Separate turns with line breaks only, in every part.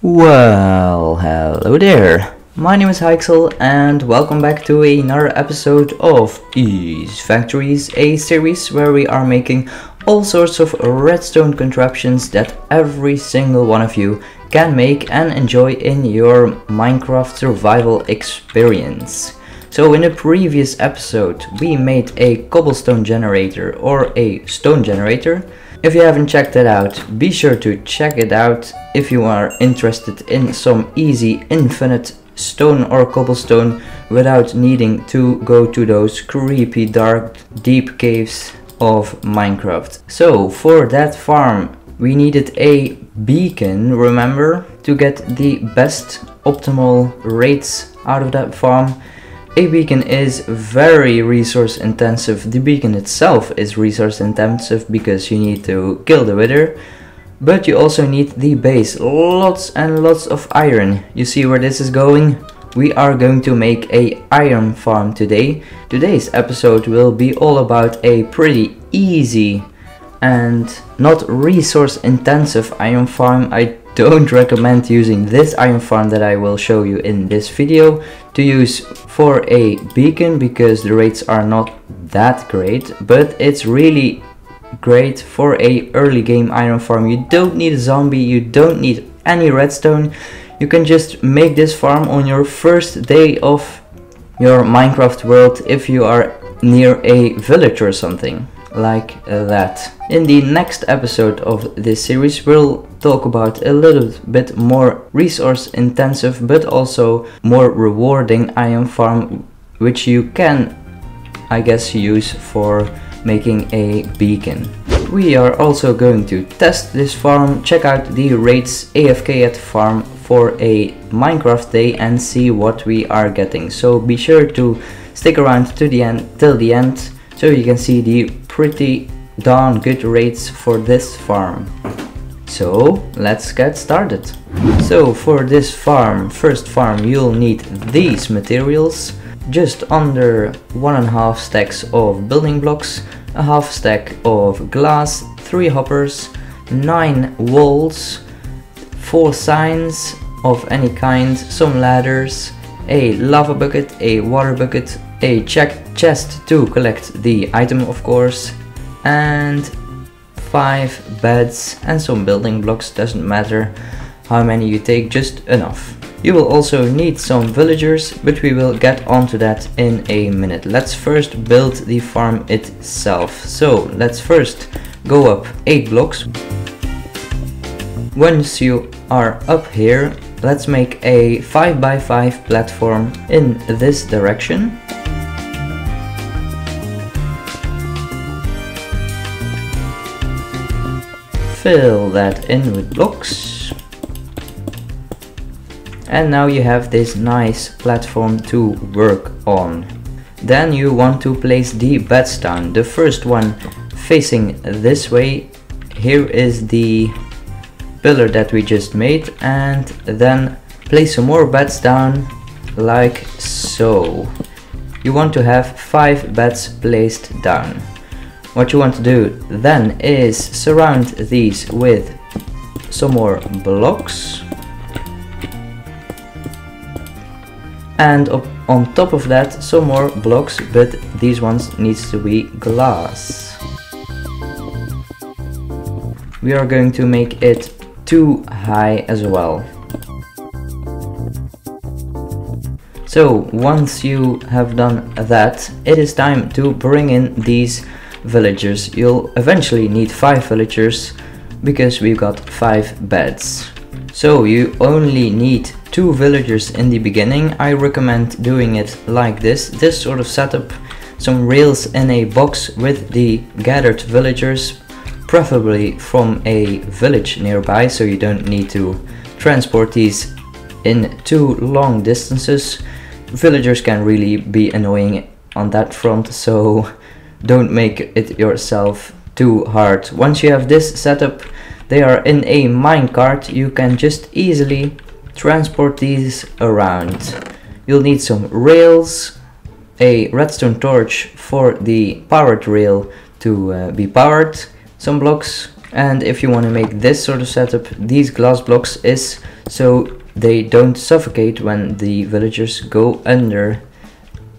Well, hello there. My name is Pixlr and welcome back to another episode of Ease Factories, a series where we are making all sorts of redstone contraptions that every single one of you can make and enjoy in your Minecraft survival experience. So in the previous episode we made a cobblestone generator or a stone generator. If you haven't checked it out, be sure to check it out if you are interested in some easy infinite stone or cobblestone without needing to go to those creepy dark deep caves of Minecraft. So for that farm we needed a beacon, remember, to get the best optimal rates out of that farm. A beacon is very resource intensive. The beacon itself is resource intensive because you need to kill the wither, but you also need the base, lots and lots of iron. You see where this is going? We are going to make a iron farm today. Today's episode will be all about a pretty easy and not resource intensive iron farm. I don't recommend using this iron farm that I will show you in this video to use for a beacon because the rates are not that great, but it's really great for a early game iron farm. You don't need a zombie, you don't need any redstone. You can just make this farm on your first day of your Minecraft world if you are near a village or something like that. In the next episode of this series we'll talk about a little bit more resource intensive but also more rewarding iron farm, which you can, I guess, use for making a beacon. We are also going to test this farm, check out the rates AFK at farm for a Minecraft day and see what we are getting. So be sure to stick around to the end, till the end, so you can see the pretty darn good rates for this farm. So let's get started. So for this farm, first farm, you'll need these materials: just under 1.5 stacks of building blocks, a half stack of glass, 3 hoppers, 9 walls, 4 signs of any kind, some ladders, a lava bucket, a water bucket, a chest to collect the item of course, and 5 beds and some building blocks. Doesn't matter how many you take, just enough. You will also need some villagers, but we will get onto that in a minute. Let's first build the farm itself. So let's first go up 8 blocks. Once you are up here, let's make a 5x5 platform in this direction. Fill that in with blocks. And now you have this nice platform to work on. Then you want to place the beds down. The first one facing this way. Here is the pillar that we just made, and then place some more beds down like so. You want to have 5 beds placed down. What you want to do then is surround these with some more blocks, and on top of that some more blocks, but these ones needs to be glass. We are going to make it too high as well. So once you have done that, it is time to bring in these villagers. You'll eventually need 5 villagers because we've got 5 beds. So you only need 2 villagers in the beginning. I recommend doing it like this sort of setup. Some rails in a box with the gathered villagers, preferably from a village nearby, so you don't need to transport these in too long distances. Villagers can really be annoying on that front, so don't make it yourself too hard. Once you have this setup, they are in a minecart. You can just easily transport these around. You'll need some rails, a redstone torch for the powered rail to be powered, some blocks, and if you want to make this sort of setup, these glass blocks is so they don't suffocate when the villagers go under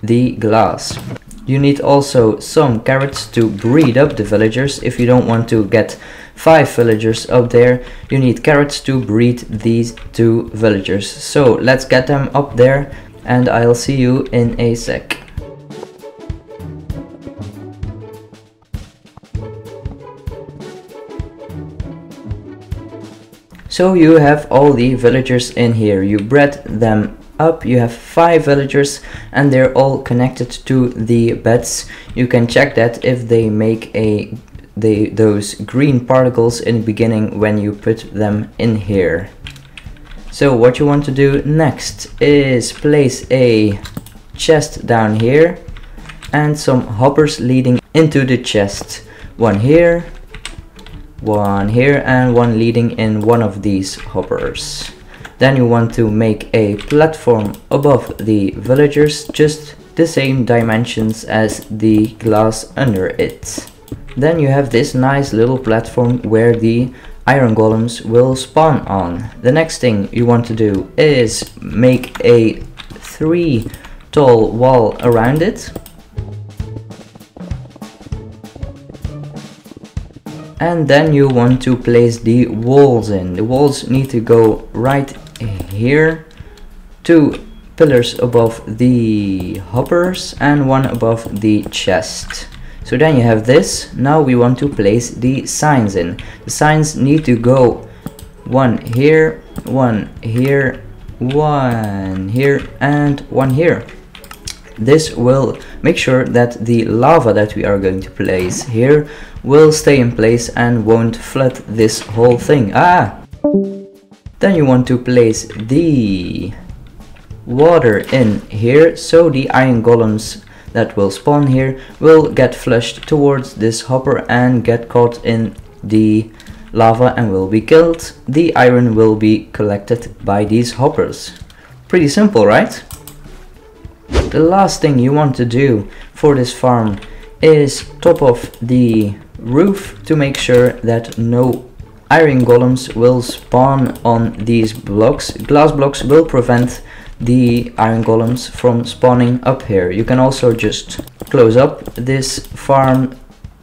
the glass. You need also some carrots to breed up the villagers. If you don't want to get 5 villagers up there, you need carrots to breed these 2 villagers. So let's get them up there and I'll see you in a sec. So you have all the villagers in here, you bred them up, you have 5 villagers and they're all connected to the beds. You can check that if they make those green particles in the beginning when you put them in here. So what you want to do next is place a chest down here and some hoppers leading into the chest. One here, and one leading in one of these hoppers. Then you want to make a platform above the villagers, just the same dimensions as the glass under it. Then you have this nice little platform where the iron golems will spawn on. The next thing you want to do is make a 3 tall wall around it. And then you want to place the walls in. The walls need to go right here, 2 pillars above the hoppers and 1 above the chest. So then you have this. Now we want to place the signs in. The signs need to go 1 here, 1 here, 1 here and 1 here. This will make sure that the lava that we are going to place here will stay in place and won't flood this whole thing. Then you want to place the water in here, so the iron golems that will spawn here will get flushed towards this hopper and get caught in the lava and will be killed. The iron will be collected by these hoppers. Pretty simple, right? The last thing you want to do for this farm is top off the roof to make sure that no iron golems will spawn on these blocks. Glass blocks will prevent the iron golems from spawning up here. You can also just close up this farm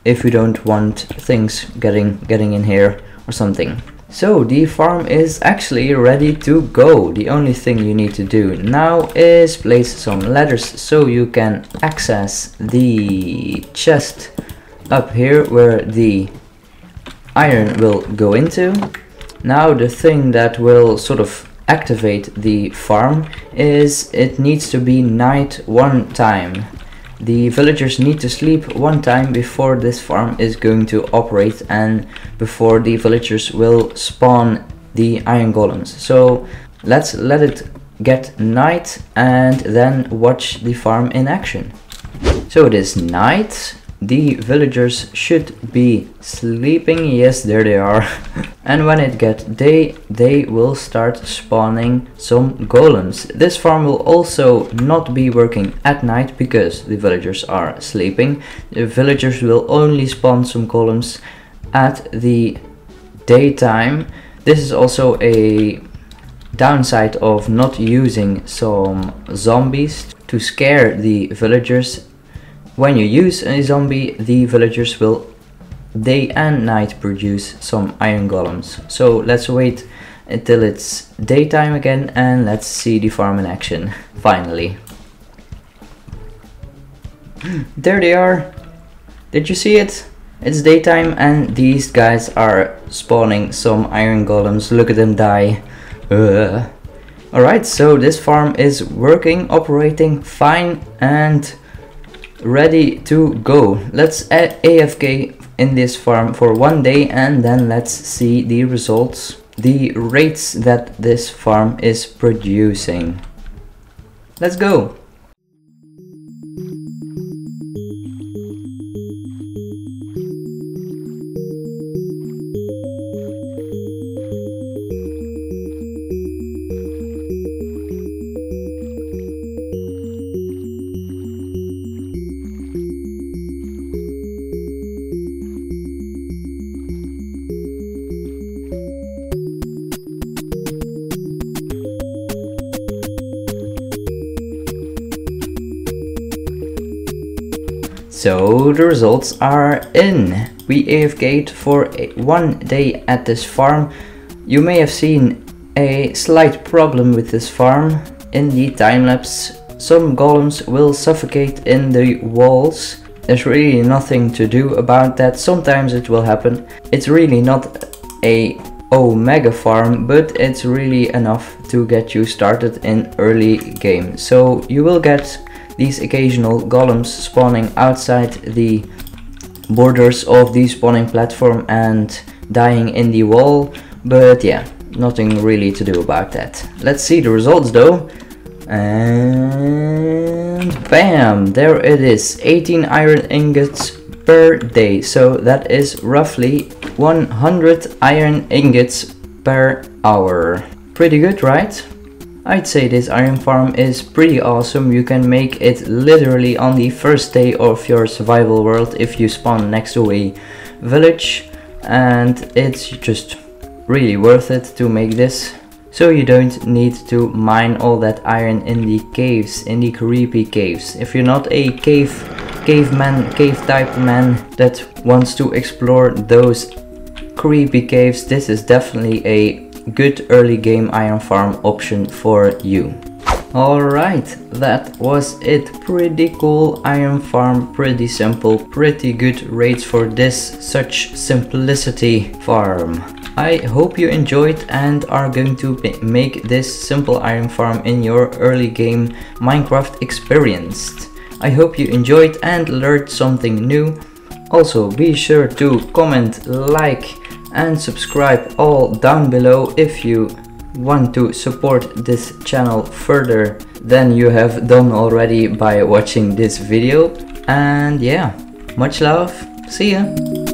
if you don't want things getting in here or something. So the farm is actually ready to go. The only thing you need to do now is place some ladders so you can access the chest up here where the iron will go into. Now the thing that will sort of activate the farm is it needs to be night 1 time. The villagers need to sleep 1 time before this farm is going to operate and before the villagers will spawn the iron golems. So let's let it get night and then watch the farm in action. So it is night. The villagers should be sleeping. Yes, there they are. And when it gets day, they will start spawning some golems. This farm will also not be working at night because the villagers are sleeping. The villagers will only spawn some golems at the daytime. This is also a downside of not using some zombies to scare the villagers. When you use a zombie, the villagers will day and night produce some iron golems. So let's wait until it's daytime again and let's see the farm in action, finally. There they are. Did you see it? It's daytime and these guys are spawning some iron golems. Look at them die. Alright, so this farm is working, operating fine and ready to go. Let's add AFK in this farm for 1 day and then let's see the results, the rates that this farm is producing. Let's go. So the results are in. We AFK'd for 1 day at this farm. You may have seen a slight problem with this farm in the time-lapse. Some golems will suffocate in the walls. There's really nothing to do about that. Sometimes it will happen. It's really not a mega farm, but it's really enough to get you started in early game. So you will get these occasional golems spawning outside the borders of the spawning platform and dying in the wall, but yeah, nothing really to do about that. Let's see the results though. And bam, there it is, 18 iron ingots per day. So that is roughly 100 iron ingots per hour. Pretty good, right? I'd say this iron farm is pretty awesome. You can make it literally on the first day of your survival world if you spawn next to a village, and it's just really worth it to make this. So you don't need to mine all that iron in the caves, in the creepy caves. If you're not a cave type man that wants to explore those creepy caves, this is definitely a good early game iron farm option for you. Alright, that was it. Pretty cool iron farm, pretty simple, pretty good rates for this such simplicity farm. I hope you enjoyed and are going to make this simple iron farm in your early game Minecraft experience. I hope you enjoyed and learned something new. Also be sure to comment, like and subscribe all down below if you want to support this channel further than you have done already by watching this video. And yeah, much love, see ya!